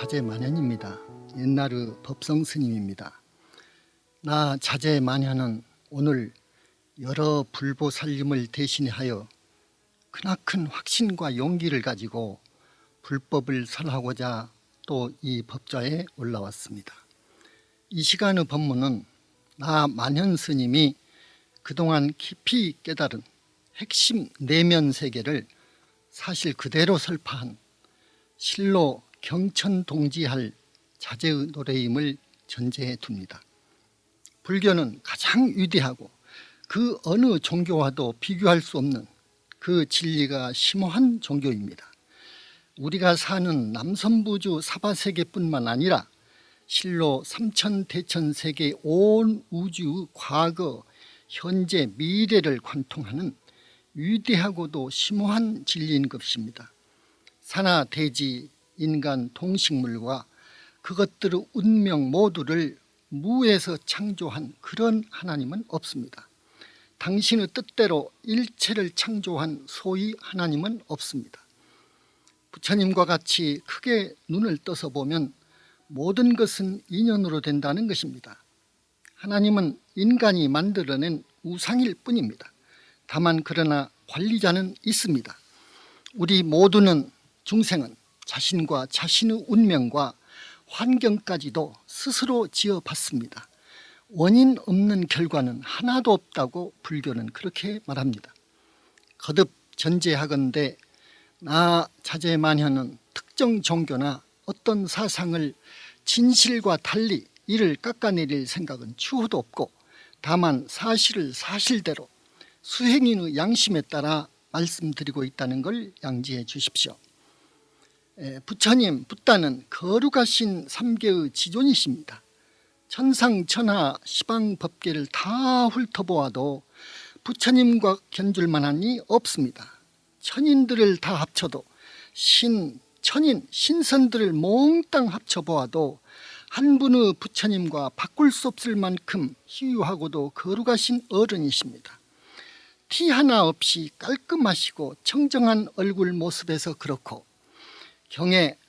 자제만현입니다. 옛날의 법성 스님입니다. 나 자제만현은 오늘 여러 불보살님을 대신하여 크나큰 확신과 용기를 가지고 불법을 설하고자 또 이 법좌에 올라왔습니다. 이 시간의 법문은 나 만현 스님이 그동안 깊이 깨달은 핵심 내면 세계를 사실 그대로 설파한 실로 경천동지할 자제의 노래임을 전제해 둡니다. 불교는 가장 위대하고 그 어느 종교와도 비교할 수 없는 그 진리가 심오한 종교입니다. 우리가 사는 남선부주 사바세계뿐만 아니라 실로 삼천대천세계 온 우주의 과거, 현재, 미래를 관통하는 위대하고도 심오한 진리인 것입니다. 산하, 대지, 인간, 동식물과 그것들의 운명 모두를 무에서 창조한 그런 하나님은 없습니다. 당신의 뜻대로 일체를 창조한 소위 하나님은 없습니다. 부처님과 같이 크게 눈을 떠서 보면 모든 것은 인연으로 된다는 것입니다. 하나님은 인간이 만들어낸 우상일 뿐입니다. 다만 그러나 관리자는 있습니다. 우리 모두는 중생은 자신과 자신의 운명과 환경까지도 스스로 지어봤습니다. 원인 없는 결과는 하나도 없다고 불교는 그렇게 말합니다. 거듭 전제하건대 나 자제만현은 특정 종교나 어떤 사상을 진실과 달리 이를 깎아내릴 생각은 추호도 없고 다만 사실을 사실대로 수행인의 양심에 따라 말씀드리고 있다는 걸 양지해 주십시오. 부처님, 붓다는 거룩하신 삼계의 지존이십니다. 천상천하 시방법계를 다 훑어보아도 부처님과 견줄 만한이 없습니다. 천인들을 다 합쳐도 천인, 신선들을 몽땅 합쳐보아도 한 분의 부처님과 바꿀 수 없을 만큼 희유하고도 거룩하신 어른이십니다. 티 하나 없이 깔끔하시고 청정한 얼굴 모습에서 그렇고 경에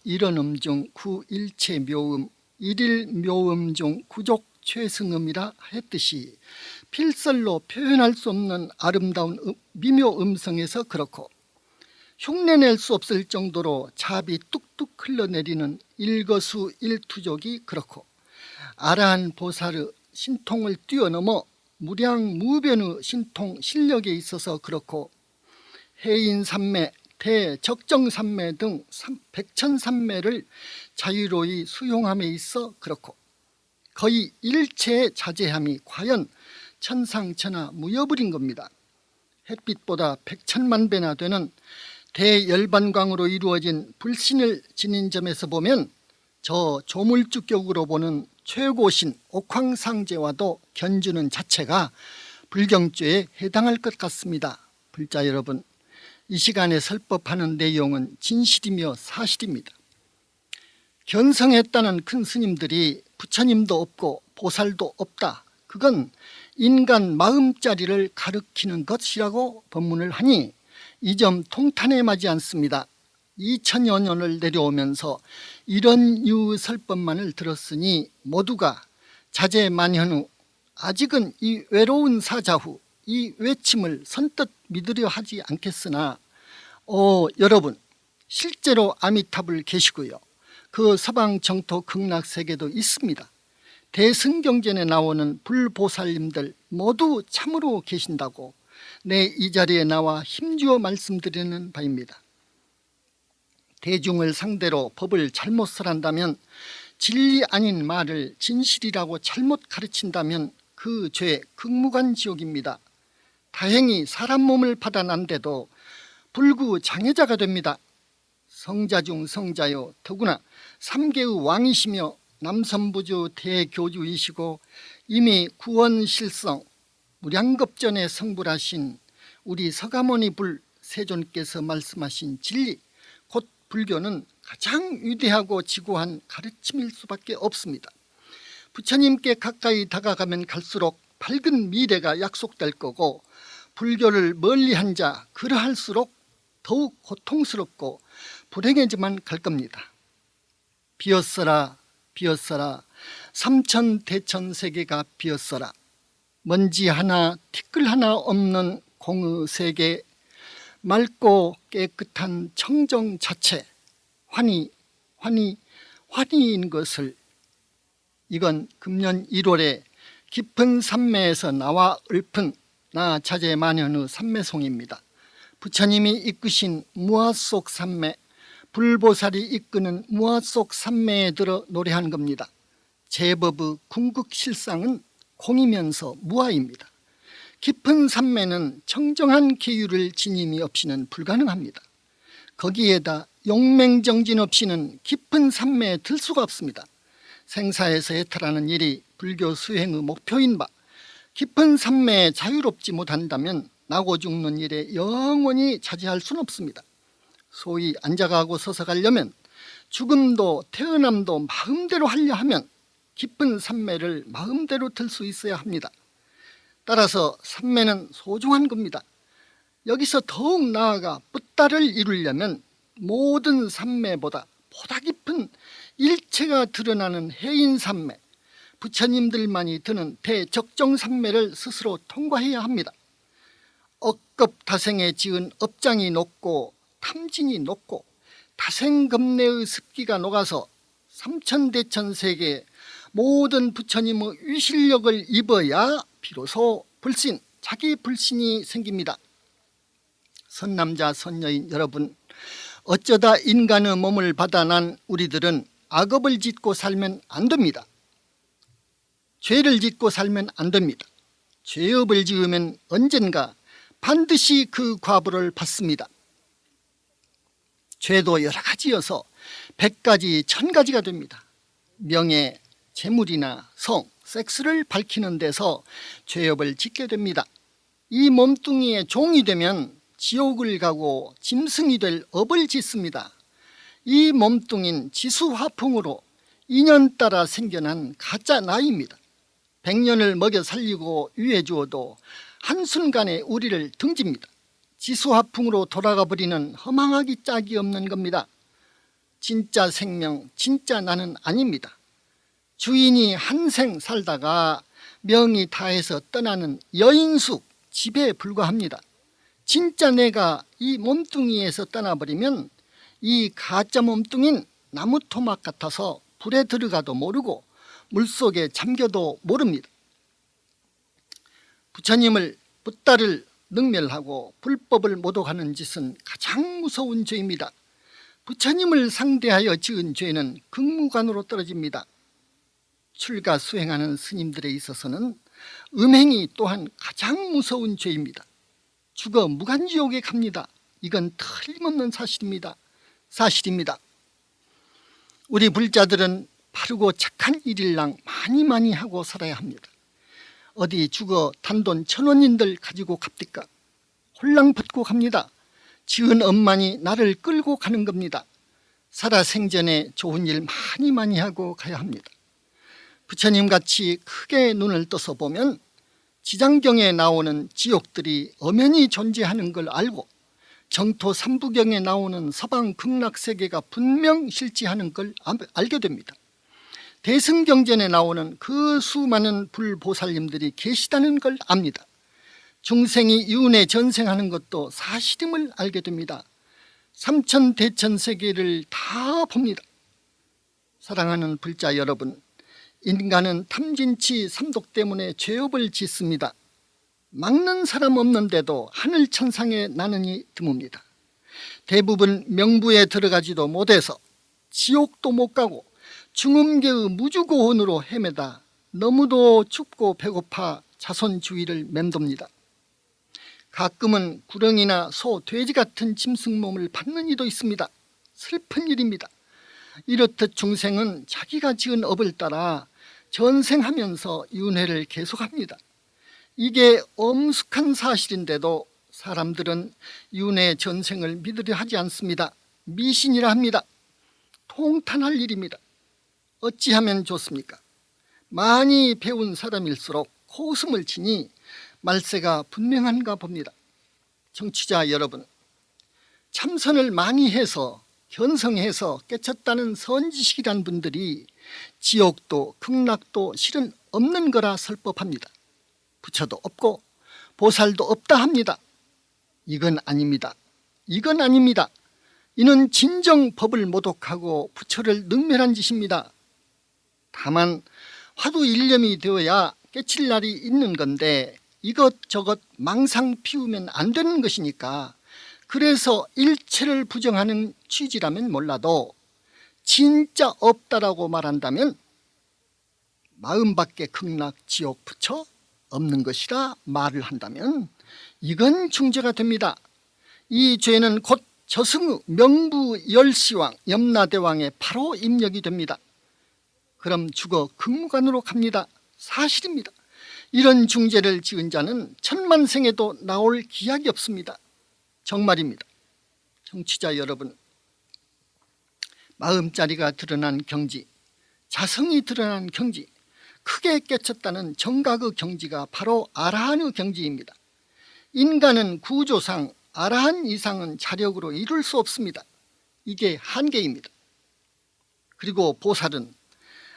일언음 중 구일체 묘음 일일 묘음 중 구족 최승음이라 했듯이 필설로 표현할 수 없는 아름다운 미묘 음성에서 그렇고 흉내낼 수 없을 정도로 잡이 뚝뚝 흘러내리는 일거수 일투족이 그렇고 아라한 보살의 신통을 뛰어넘어 무량무변의 신통 실력에 있어서 그렇고 해인삼매, 대적정삼매 등 백천삼매를 자유로이 수용함에 있어 그렇고 거의 일체의 자제함이 과연 천상천하 무여불인 겁니다. 햇빛보다 백천만 배나 되는 대열반광으로 이루어진 불신을 지닌 점에서 보면 저 조물주격으로 보는 최고신 옥황상제와도 견주는 자체가 불경죄에 해당할 것 같습니다. 불자 여러분, 이 시간에 설법하는 내용은 진실이며 사실입니다. 견성했다는 큰 스님들이 부처님도 없고 보살도 없다, 그건 인간 마음자리를 가리키는 것이라고 법문을 하니 이 점 통탄에 맞지 않습니다. 2000여 년을 내려오면서 이런 유의 설법만을 들었으니 모두가 자제만현후 아직은 이 외로운 사자후 이 외침을 선뜻 믿으려 하지 않겠으나 여러분, 실제로 아미탑을 계시고요, 그 서방 정토 극락세계도 있습니다. 대승경전에 나오는 불보살님들 모두 참으로 계신다고 내 이 자리에 나와 힘주어 말씀드리는 바입니다. 대중을 상대로 법을 잘못 설한다면, 진리 아닌 말을 진실이라고 잘못 가르친다면 그 죄 극무관지옥입니다. 다행히 사람 몸을 받아 난데도 불구장애자가 됩니다. 성자 중 성자요, 더구나 삼계의 왕이시며 남선부주 대교주이시고 이미 구원실성 무량겁전에 성불하신 우리 서가모니 불 세존께서 말씀하신 진리, 곧 불교는 가장 위대하고 지고한 가르침일 수밖에 없습니다. 부처님께 가까이 다가가면 갈수록 밝은 미래가 약속될 거고 불교를 멀리한 자 그러할수록 더욱 고통스럽고 불행해지만 갈 겁니다. 비었어라 비었어라 삼천대천세계가 비었어라. 먼지 하나 티끌 하나 없는 공의 세계, 맑고 깨끗한 청정 자체, 환희인 것을. 이건 금년 1월에 깊은 산매에서 나와 읊은 나 자제만현의 산매송입니다. 부처님이 이끄신 무화 속 산매, 불보살이 이끄는 무화 속 산매에 들어 노래한 겁니다. 제법의 궁극실상은 공이면서 무아입니다. 깊은 산매는 청정한 계율을 지님이 없이는 불가능합니다. 거기에다 용맹정진 없이는 깊은 산매에 들 수가 없습니다. 생사에서 해탈하는 일이 불교 수행의 목표인 바, 깊은 산매에 자유롭지 못한다면 나고 죽는 일에 영원히 차지할 수는 없습니다. 소위 앉아가고 서서 가려면, 죽음도 태어남도 마음대로 하려 하면 깊은 산매를 마음대로 들 수 있어야 합니다. 따라서 산매는 소중한 겁니다. 여기서 더욱 나아가 뿌따를 이루려면 모든 산매보다 보다 깊은 일체가 드러나는 해인산매, 부처님들만이 드는 대적정산매를 스스로 통과해야 합니다. 억겁다생에 지은 업장이 높고 탐진이 높고 다생겁내의 습기가 녹아서 삼천대천세계 모든 부처님의 위실력을 입어야 비로소 불신, 자기 불신이 생깁니다. 선남자 선녀인 여러분, 어쩌다 인간의 몸을 받아 난 우리들은 악업을 짓고 살면 안 됩니다. 죄를 짓고 살면 안 됩니다. 죄업을 지으면 언젠가 반드시 그 과보를 받습니다. 죄도 여러 가지여서 100가지, 1000가지가 됩니다. 명예, 재물이나 성, 섹스를 밝히는 데서 죄업을 짓게 됩니다. 이 몸뚱이의 종이 되면 지옥을 가고 짐승이 될 업을 짓습니다. 이 몸뚱이는 지수화풍으로 인연 따라 생겨난 가짜 나입니다. 100년을 먹여 살리고 유해 주어도 한순간에 우리를 등집니다. 지수화풍으로 돌아가 버리는 허망하기 짝이 없는 겁니다. 진짜 생명, 진짜 나는 아닙니다. 주인이 한생 살다가 명이 다해서 떠나는 여인숙, 집에 불과합니다. 진짜 내가 이 몸뚱이에서 떠나버리면 이 가짜 몸뚱이는 나무 토막 같아서 불에 들어가도 모르고 물속에 잠겨도 모릅니다. 부처님을 붓다를 능멸하고 불법을 모독하는 짓은 가장 무서운 죄입니다. 부처님을 상대하여 지은 죄는 극무관으로 떨어집니다. 출가 수행하는 스님들에 있어서는 음행이 또한 가장 무서운 죄입니다. 죽어 무간지옥에 갑니다. 이건 틀림없는 사실입니다. 우리 불자들은 바르고 착한 일일랑 많이 하고 살아야 합니다. 어디 죽어 단돈 1000원인들 가지고 갑니까? 홀랑 벗고 갑니다. 지은 업만이 나를 끌고 가는 겁니다. 살아생전에 좋은 일 많이 하고 가야 합니다. 부처님같이 크게 눈을 떠서 보면 지장경에 나오는 지옥들이 엄연히 존재하는 걸 알고 정토 삼부경에 나오는 서방 극락세계가 분명 실지하는 걸 알게 됩니다. 대승경전에 나오는 그 수많은 불보살님들이 계시다는 걸 압니다. 중생이 윤회 전생하는 것도 사실임을 알게 됩니다. 삼천대천세계를 다 봅니다. 사랑하는 불자 여러분, 인간은 탐진치 삼독 때문에 죄업을 짓습니다. 막는 사람 없는데도 하늘 천상에 나는이 드뭅니다. 대부분 명부에 들어가지도 못해서 지옥도 못 가고 중음계의 무주고원으로 헤매다 너무도 춥고 배고파 자손주의를 맴돕니다. 가끔은 구렁이나 소, 돼지 같은 짐승 몸을 받는 이도 있습니다. 슬픈 일입니다. 이렇듯 중생은 자기가 지은 업을 따라 전생하면서 윤회를 계속합니다. 이게 엄숙한 사실인데도 사람들은 윤회 전생을 믿으려 하지 않습니다. 미신이라 합니다. 통탄할 일입니다. 어찌하면 좋습니까? 많이 배운 사람일수록 코웃음을 치니 말세가 분명한가 봅니다. 청취자 여러분, 참선을 많이 해서 견성해서 깨쳤다는 선지식이란 분들이 지옥도 극락도 실은 없는 거라 설법합니다. 부처도 없고 보살도 없다 합니다. 이건 아닙니다. 이건 아닙니다. 이는 진정 법을 모독하고 부처를 능멸한 짓입니다. 다만 화두 일념이 되어야 깨칠 날이 있는 건데 이것저것 망상 피우면 안 되는 것이니까, 그래서 일체를 부정하는 취지라면 몰라도 진짜 없다라고 말한다면 마음 밖에 극락 지옥 부처 없는 것이라 말을 한다면 이건 중죄가 됩니다. 이 죄는 곧 저승의 명부 열시왕 염라대왕의 바로 입력이 됩니다. 그럼 죽어 극무관으로 갑니다. 사실입니다. 이런 중죄를 지은 자는 천만생에도 나올 기약이 없습니다. 정말입니다. 청취자 여러분, 마음자리가 드러난 경지, 자성이 드러난 경지, 크게 깨쳤다는 정각의 경지가 바로 아라한의 경지입니다. 인간은 구조상 아라한 이상은 자력으로 이룰 수 없습니다. 이게 한계입니다. 그리고 보살은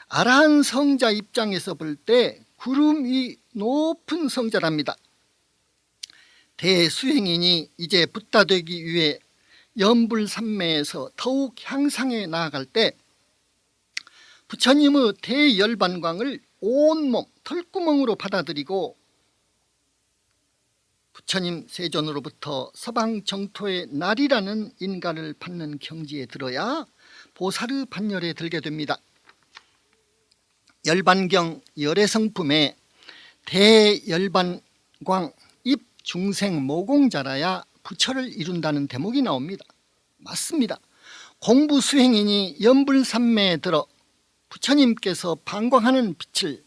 아라한 성자 입장에서 볼 때 구름 위 높은 성자랍니다. 대수행인이 이제 붓다 되기 위해 연불산매에서 더욱 향상해 나아갈 때 부처님의 대열반광을 온몸 털구멍으로 받아들이고 부처님 세존으로부터 서방 정토의 날이라는 인가를 받는 경지에 들어야 보살의 반열에 들게 됩니다. 열반경 열애성품에 대열반광 입중생 모공자라야 부처를 이룬다는 대목이 나옵니다. 맞습니다. 공부 수행인이 연불산매에 들어 부처님께서 방광하는 빛을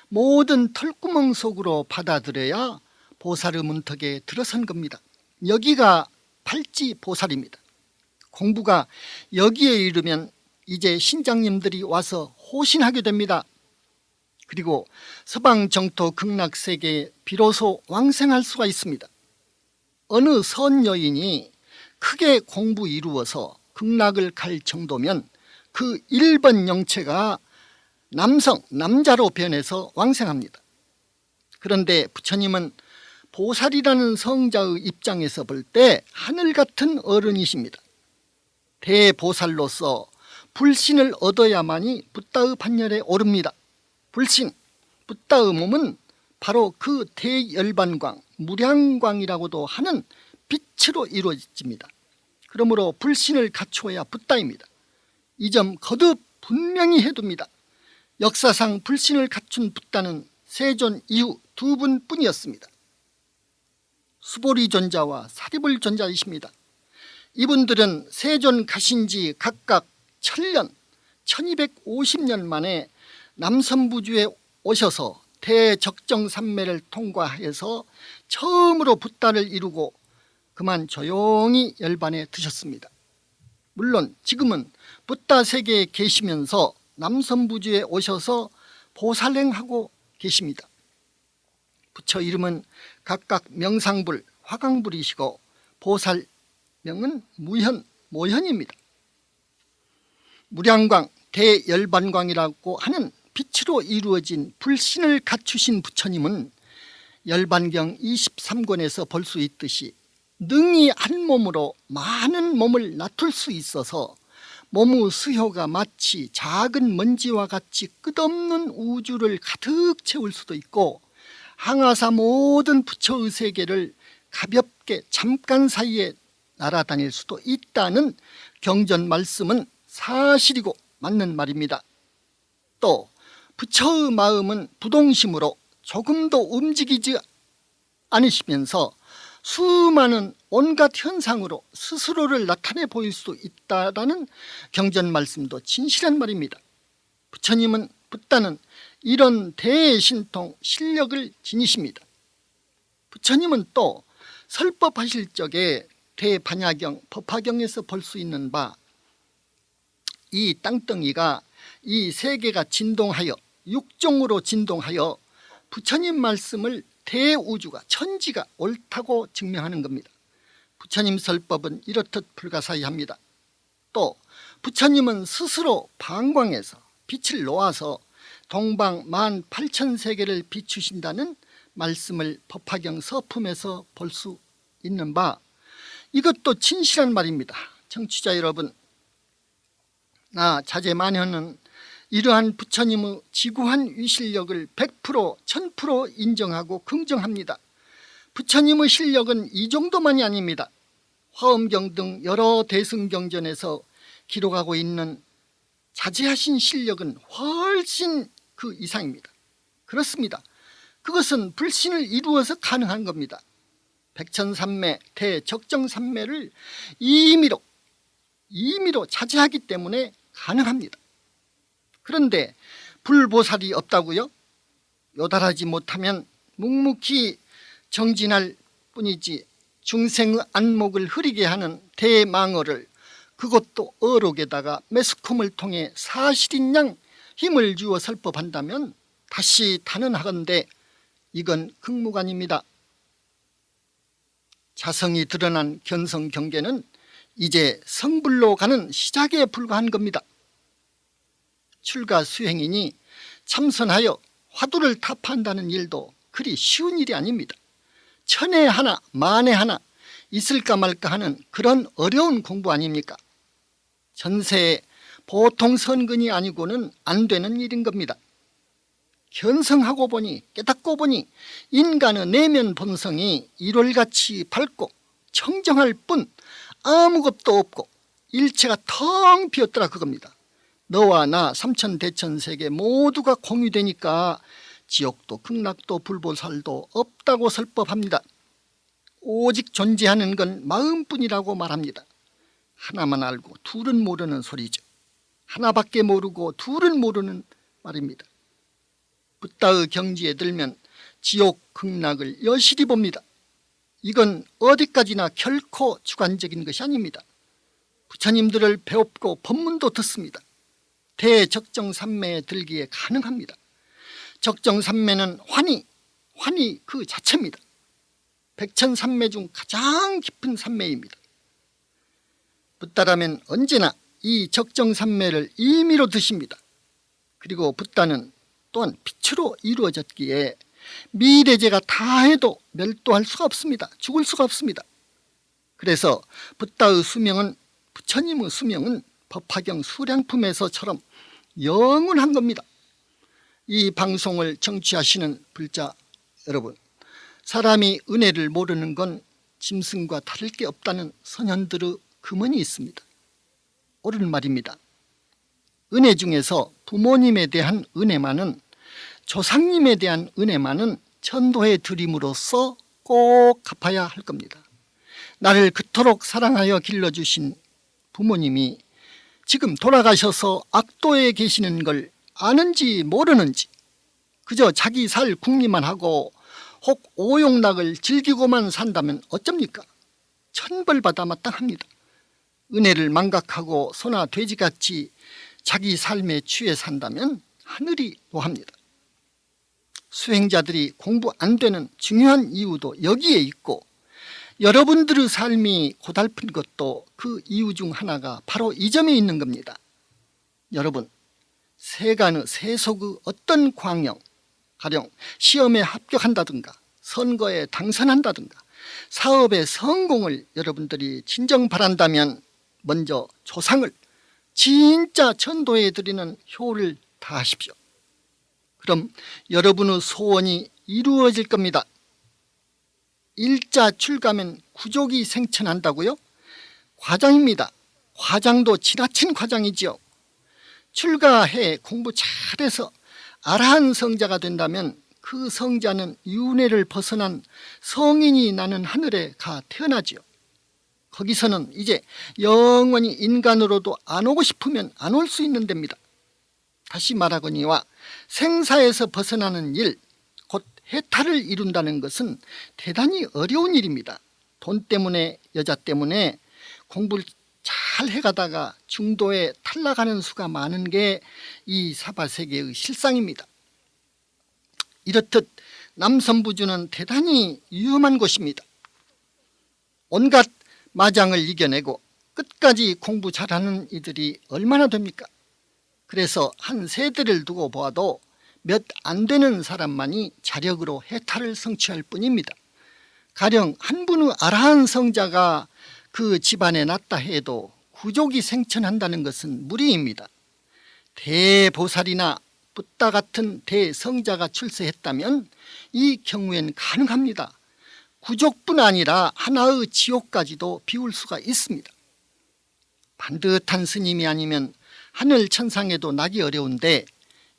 모든 털구멍 속으로 받아들여야 보살의 문턱에 들어선 겁니다. 여기가 팔찌보살입니다. 공부가 여기에 이르면 이제 신장님들이 와서 호신하게 됩니다. 그리고 서방 정토 극락세계에 비로소 왕생할 수가 있습니다. 어느 선 여인이 크게 공부 이루어서 극락을 갈 정도면 그 1번 영체가 남자로 변해서 왕생합니다. 그런데 부처님은 보살이라는 성자의 입장에서 볼 때 하늘 같은 어른이십니다. 대보살로서 불신을 얻어야만이 붓다의 반열에 오릅니다. 불신, 붓다의 몸은 바로 그 대열반광, 무량광이라고도 하는 빛으로 이루어집니다. 그러므로 불신을 갖추어야 붓다입니다. 이 점 거듭 분명히 해둡니다. 역사상 불신을 갖춘 붓다는 세존 이후 두 분뿐이었습니다. 수보리존자와 사리불존자이십니다. 이분들은 세존 가신 지 각각 1000년, 1250년 만에 남선부주에 오셔서 대적정산매를 통과해서 처음으로 붓다를 이루고 그만 조용히 열반에 드셨습니다. 물론 지금은 붓다 세계에 계시면서 남선부주에 오셔서 보살행하고 계십니다. 부처 이름은 각각 명상불, 화강불이시고 보살명은 무현, 모현입니다. 무량광, 대열반광이라고 하는 빛으로 이루어진 불신을 갖추신 부처님은 열반경 23권에서 볼 수 있듯이 능히 한 몸으로 많은 몸을 나툴 수 있어서 몸의 수효가 마치 작은 먼지와 같이 끝없는 우주를 가득 채울 수도 있고 항아사 모든 부처의 세계를 가볍게 잠깐 사이에 날아다닐 수도 있다는 경전 말씀은 사실이고 맞는 말입니다. 또 부처의 마음은 부동심으로 조금도 움직이지 않으시면서 수많은 온갖 현상으로 스스로를 나타내 보일 수 있다라는 경전 말씀도 진실한 말입니다. 부처님은 붓다는 이런 대신통 실력을 지니십니다. 부처님은 또 설법하실 적에 대반야경 법화경에서 볼 수 있는 바 이 땅덩이가 이 세계가 진동하여 육종으로 진동하여 부처님 말씀을 대우주가 천지가 옳다고 증명하는 겁니다. 부처님 설법은 이렇듯 불가사의합니다. 또 부처님은 스스로 방광에서 빛을 놓아서 동방 18,000세계를 비추신다는 말씀을 법화경 서품에서 볼 수 있는 바, 이것도 진실한 말입니다. 청취자 여러분, 나 자제만현은 이러한 부처님의 지구한 위실력을 100% 1000% 인정하고 긍정합니다. 부처님의 실력은 이 정도만이 아닙니다. 화엄경 등 여러 대승경전에서 기록하고 있는 자제하신 실력은 훨씬 그 이상입니다. 그렇습니다. 그것은 불신을 이루어서 가능한 겁니다. 백천삼매, 대적정삼매를 임의로 자제하기 때문에 가능합니다. 그런데 불보살이 없다고요? 요달하지 못하면 묵묵히 정진할 뿐이지 중생의 안목을 흐리게 하는 대망어를, 그것도 어록에다가 매스컴을 통해 사실인 양 힘을 주어 설법한다면 다시 단언하건대 이건 극무관입니다. 자성이 드러난 견성경계는 이제 성불로 가는 시작에 불과한 겁니다. 출가 수행인이 참선하여 화두를 타파한다는 일도 그리 쉬운 일이 아닙니다. 천에 하나 만에 하나 있을까 말까 하는 그런 어려운 공부 아닙니까? 전세에 보통 선근이 아니고는 안 되는 일인 겁니다. 견성하고 보니, 깨닫고 보니 인간의 내면 본성이 일월같이 밝고 청정할 뿐 아무것도 없고 일체가 텅 비었더라 그겁니다. 너와 나 삼천대천세계 모두가 공유되니까 지옥도 극락도 불보살도 없다고 설법합니다. 오직 존재하는 건 마음뿐이라고 말합니다. 하나만 알고 둘은 모르는 소리죠. 하나밖에 모르고 둘은 모르는 말입니다. 붓다의 경지에 들면 지옥 극락을 여실히 봅니다. 이건 어디까지나 결코 주관적인 것이 아닙니다. 부처님들을 배웁고 법문도 듣습니다. 대적정삼매에 들기에 가능합니다. 적정삼매는 환희 그 자체입니다. 백천삼매 중 가장 깊은 삼매입니다. 붓다라면 언제나 이 적정삼매를 임의로 드십니다. 그리고 붓다는 또한 빛으로 이루어졌기에 미래제가 다 해도 멸도할 수가 없습니다. 죽을 수가 없습니다. 그래서 붓다의 수명은, 부처님의 수명은 법화경 수량품에서처럼 영원한 겁니다. 이 방송을 청취하시는 불자 여러분, 사람이 은혜를 모르는 건 짐승과 다를 게 없다는 선현들의 금언이 있습니다. 옳은 말입니다. 은혜 중에서 부모님에 대한 은혜만은, 조상님에 대한 은혜만은 천도에 드림으로써 꼭 갚아야 할 겁니다. 나를 그토록 사랑하여 길러주신 부모님이 지금 돌아가셔서 악도에 계시는 걸 아는지 모르는지 그저 자기 살 궁리만 하고 혹 오용락을 즐기고만 산다면 어쩝니까? 천벌받아 마땅합니다. 은혜를 망각하고 소나 돼지같이 자기 삶에 취해 산다면 하늘이 노합니다. 수행자들이 공부 안 되는 중요한 이유도 여기에 있고, 여러분들의 삶이 고달픈 것도 그 이유 중 하나가 바로 이 점에 있는 겁니다. 여러분, 세간의 세속의 어떤 광영, 가령 시험에 합격한다든가 선거에 당선한다든가 사업의 성공을 여러분들이 진정 바란다면 먼저 조상을 진짜 천도에 드리는 효를 다하십시오. 그럼 여러분의 소원이 이루어질 겁니다. 일자 출가면 구족이 생천한다고요? 과장입니다. 과장도 지나친 과장이지요. 출가해 공부 잘해서 아라한 성자가 된다면 그 성자는 윤회를 벗어난 성인이 나는 하늘에 가 태어나지요. 거기서는 이제 영원히 인간으로도 안 오고 싶으면 안 올 수 있는 데입니다. 다시 말하거니와 생사에서 벗어나는 일, 곧 해탈을 이룬다는 것은 대단히 어려운 일입니다. 돈 때문에, 여자 때문에 공부를 잘 해가다가 중도에 탈락하는 수가 많은 게 이 사바세계의 실상입니다. 이렇듯 남선부주는 대단히 위험한 곳입니다. 온갖 마장을 이겨내고 끝까지 공부 잘하는 이들이 얼마나 됩니까? 그래서 한 세대를 두고 보아도 몇 안 되는 사람만이 자력으로 해탈을 성취할 뿐입니다. 가령 한 분의 아라한 성자가 그 집안에 났다 해도 구족이 생천한다는 것은 무리입니다. 대보살이나 붓다 같은 대성자가 출세했다면 이 경우엔 가능합니다. 구족뿐 아니라 하나의 지옥까지도 비울 수가 있습니다. 반듯한 스님이 아니면 하늘 천상에도 나기 어려운데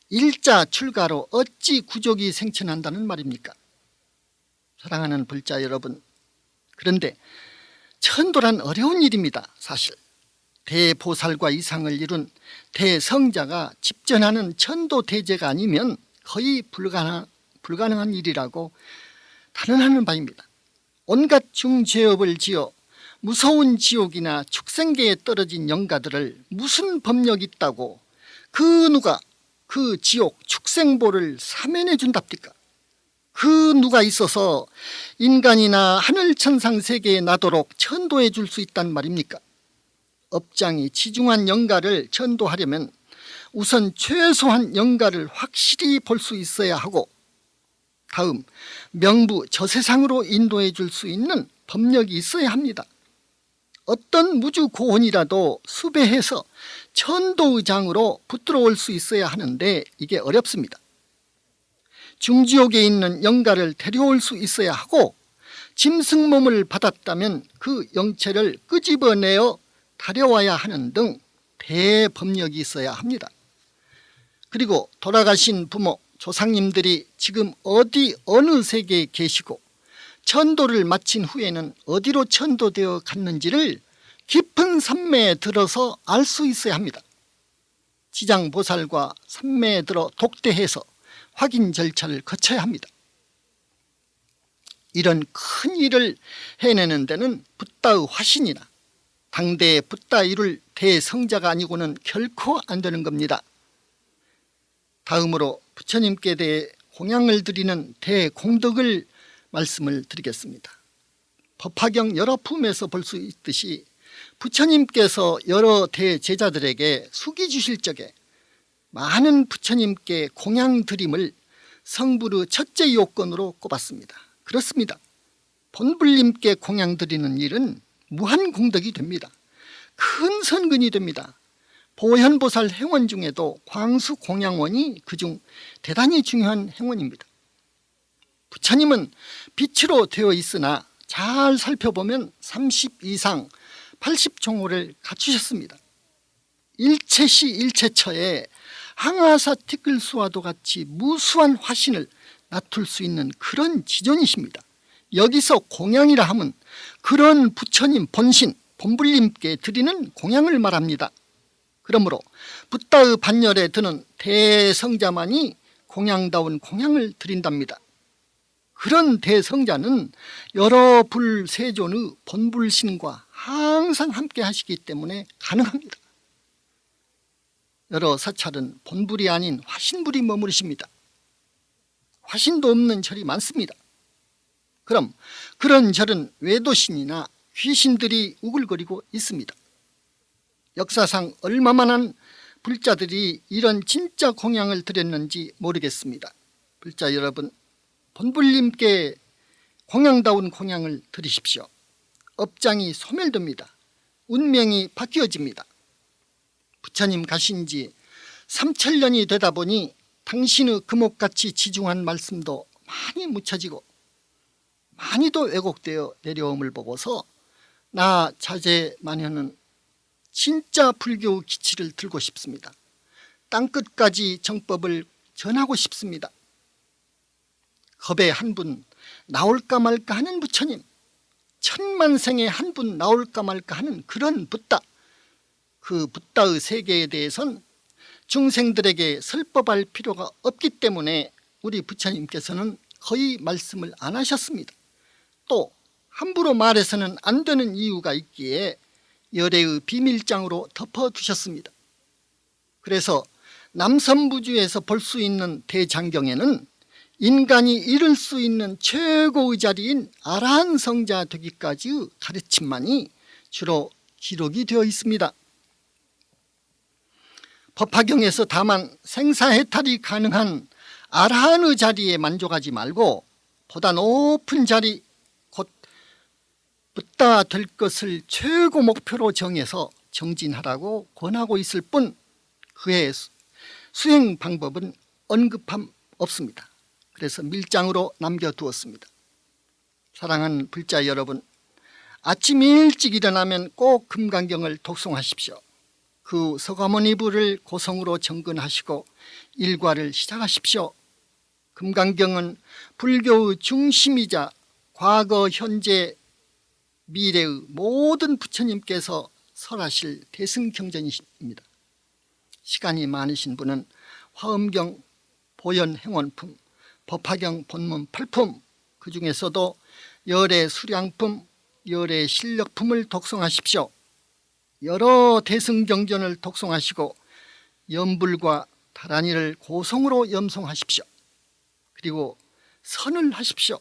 일자 출가로 어찌 구족이 생천한다는 말입니까? 사랑하는 불자 여러분, 그런데 천도란 어려운 일입니다. 사실 대보살과 이상을 이룬 대성자가 집전하는 천도 대제가 아니면 거의 불가능한 일이라고 단언하는 바입니다. 온갖 중죄업을 지어 무서운 지옥이나 축생계에 떨어진 영가들을 무슨 법력이 있다고 그 누가 그 지옥 축생보를 사면해 준답니까? 그 누가 있어서 인간이나 하늘천상 세계에 나도록 천도해 줄 수 있단 말입니까? 업장이 지중한 영가를 천도하려면 우선 최소한 영가를 확실히 볼 수 있어야 하고, 다음 명부 저세상으로 인도해 줄 수 있는 법력이 있어야 합니다. 어떤 무주고원이라도 수배해서 천도의장으로 붙들어 올 수 있어야 하는데 이게 어렵습니다. 중지옥에 있는 영가를 데려올 수 있어야 하고, 짐승몸을 받았다면 그 영체를 끄집어내어 다려와야 하는 등 대법력이 있어야 합니다. 그리고 돌아가신 부모, 조상님들이 지금 어느 세계에 계시고 천도를 마친 후에는 어디로 천도되어 갔는지를 깊은 산매에 들어서 알 수 있어야 합니다. 지장보살과 산매에 들어 독대해서 확인 절차를 거쳐야 합니다. 이런 큰 일을 해내는 데는 붓다의 화신이나 당대의 붓다 이룰 대성자가 아니고는 결코 안 되는 겁니다. 다음으로 부처님께 대해 공양을 드리는 대공덕을 말씀을 드리겠습니다. 법화경 여러 품에서 볼 수 있듯이 부처님께서 여러 대제자들에게 수기 주실 적에 많은 부처님께 공양 드림을 성불의 첫째 요건으로 꼽았습니다. 그렇습니다. 본불님께 공양 드리는 일은 무한 공덕이 됩니다. 큰 선근이 됩니다. 보현보살 행원 중에도 광수 공양원이 그중 대단히 중요한 행원입니다. 부처님은 빛으로 되어 있으나 잘 살펴보면 30 이상 80종호를 갖추셨습니다. 일체시 일체처에 항아사 티끌수와도 같이 무수한 화신을 나툴 수 있는 그런 지존이십니다. 여기서 공양이라 하면 그런 부처님 본신 본불님께 드리는 공양을 말합니다. 그러므로 붓다의 반열에 드는 대성자만이 공양다운 공양을 드린답니다. 그런 대성자는 여러 불세존의 본불신과 항상 함께 하시기 때문에 가능합니다. 여러 사찰은 본불이 아닌 화신불이 머무르십니다. 화신도 없는 절이 많습니다. 그럼 그런 절은 외도신이나 귀신들이 우글거리고 있습니다. 역사상 얼마만한 불자들이 이런 진짜 공양을 드렸는지 모르겠습니다. 불자 여러분, 본불님께 공양다운 공양을 드리십시오. 업장이 소멸됩니다. 운명이 바뀌어집니다. 부처님 가신 지 3000년이 되다 보니 당신의 금옥같이 지중한 말씀도 많이 묻혀지고 많이도 왜곡되어 내려옴을 보고서 나 자제마녀는 진짜 불교의 기치를 들고 싶습니다. 땅끝까지 정법을 전하고 싶습니다. 겁에 한 분 나올까 말까 하는 부처님, 천만생에 한 분 나올까 말까 하는 그런 붓다, 그 붓다의 세계에 대해서는 중생들에게 설법할 필요가 없기 때문에 우리 부처님께서는 거의 말씀을 안 하셨습니다. 또 함부로 말해서는 안 되는 이유가 있기에 열애의 비밀장으로 덮어두셨습니다. 그래서 남선부주에서 볼 수 있는 대장경에는 인간이 이룰 수 있는 최고의 자리인 아라한 성자 되기까지의 가르침만이 주로 기록이 되어 있습니다. 법화경에서 다만 생사해탈이 가능한 아라한의 자리에 만족하지 말고 보다 높은 자리, 곧 붓다 될 것을 최고 목표로 정해서 정진하라고 권하고 있을 뿐 그의 수행 방법은 언급함 없습니다. 그래서 밀장으로 남겨두었습니다. 사랑하는 불자 여러분, 아침 일찍 일어나면 꼭 금강경을 독송하십시오. 그 서가모니부를 고성으로 정근하시고 일과를 시작하십시오. 금강경은 불교의 중심이자 과거, 현재, 미래의 모든 부처님께서 설하실 대승경전이십니다. 시간이 많으신 분은 화엄경, 보현행원품, 법화경 본문 8품, 그 중에서도 열애 수량품, 열애 실력품을 독송하십시오. 여러 대승경전을 독송하시고 염불과 다란이를 고성으로 염송하십시오. 그리고 선을 하십시오.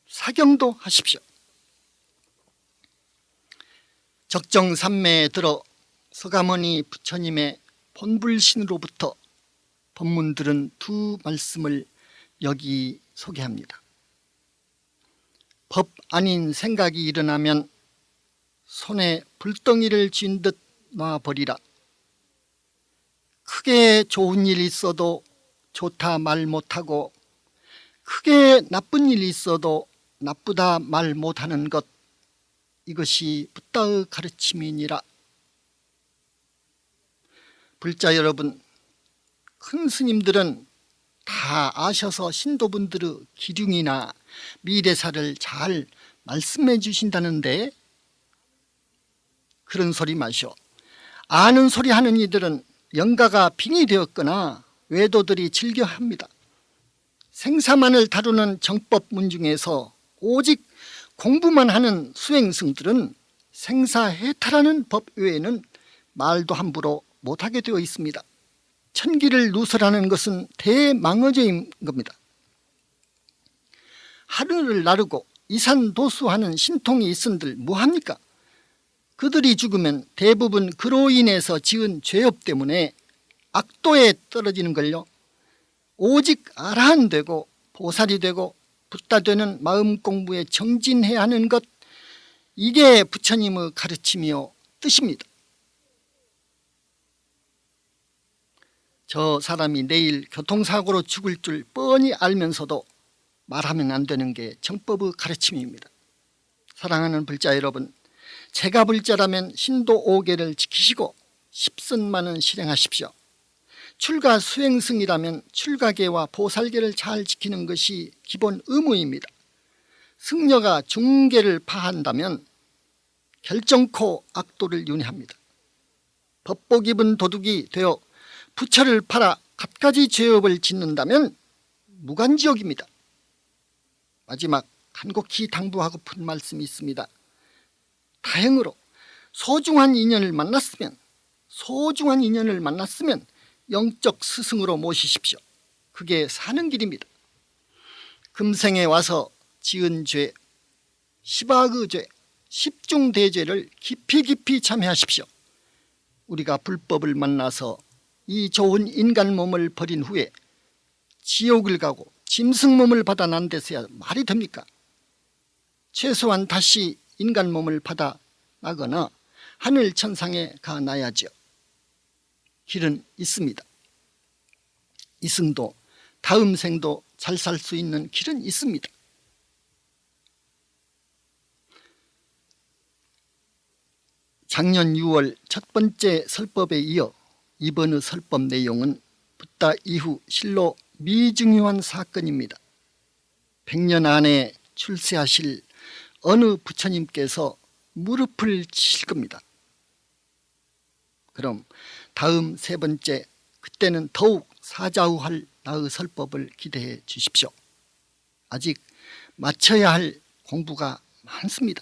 사경도 하십시오. 적정산매에 들어 서가모니 부처님의 본불신으로부터 법문들은 두 말씀을 여기 소개합니다. 법 아닌 생각이 일어나면 손에 불덩이를 쥔 듯 놔버리라. 크게 좋은 일이 있어도 좋다 말 못하고 크게 나쁜 일이 있어도 나쁘다 말 못하는 것, 이것이 붓다의 가르침이니라. 불자 여러분, 큰 스님들은 다 아셔서 신도분들의 기륭이나 미래사를 잘 말씀해 주신다는데 그런 소리 마시오. 아는 소리 하는 이들은 영가가 빙이 되었거나 외도들이 즐겨합니다. 생사만을 다루는 정법문 중에서 오직 공부만 하는 수행승들은 생사해탈하는 법 외에는 말도 함부로 못하게 되어 있습니다. 천기를 누설하는 것은 대망어죄인 겁니다. 하늘을 나르고 이산도수하는 신통이 있은들 뭐합니까? 그들이 죽으면 대부분 그로 인해서 지은 죄업 때문에 악도에 떨어지는 걸요. 오직 아라한 되고 보살이 되고 붓다 되는 마음 공부에 정진해야 하는 것, 이게 부처님의 가르침이요 뜻입니다. 저 사람이 내일 교통사고로 죽을 줄 뻔히 알면서도 말하면 안 되는 게 정법의 가르침입니다. 사랑하는 불자 여러분, 제가 불자라면 신도 5개를 지키시고 십선만은 실행하십시오. 출가 수행승이라면 출가계와 보살계를 잘 지키는 것이 기본 의무입니다. 승려가 중계를 파한다면 결정코 악도를 윤회합니다. 법복 입은 도둑이 되어 부처를 팔아 갖가지 죄업을 짓는다면 무간지옥입니다. 마지막 간곡히 당부하고픈 말씀이 있습니다. 다행으로 소중한 인연을 만났으면 영적 스승으로 모시십시오. 그게 사는 길입니다. 금생에 와서 지은 죄, 십악의 죄, 십중대죄를 깊이 참회하십시오. 우리가 불법을 만나서 이 좋은 인간 몸을 버린 후에 지옥을 가고 짐승 몸을 받아 난 데서야 말이 됩니까? 최소한 다시 인간 몸을 받아 나거나 하늘 천상에 가 나야죠. 길은 있습니다. 이승도 다음 생도 잘 살 수 있는 길은 있습니다. 작년 6월 첫 번째 설법에 이어 이번의 설법 내용은 붓다 이후 실로 미중요한 사건입니다. 100년 안에 출세하실 어느 부처님께서 무릎을 치실 겁니다. 그럼 다음 세 번째, 그때는 더욱 사자후할 나의 설법을 기대해 주십시오. 아직 마쳐야 할 공부가 많습니다.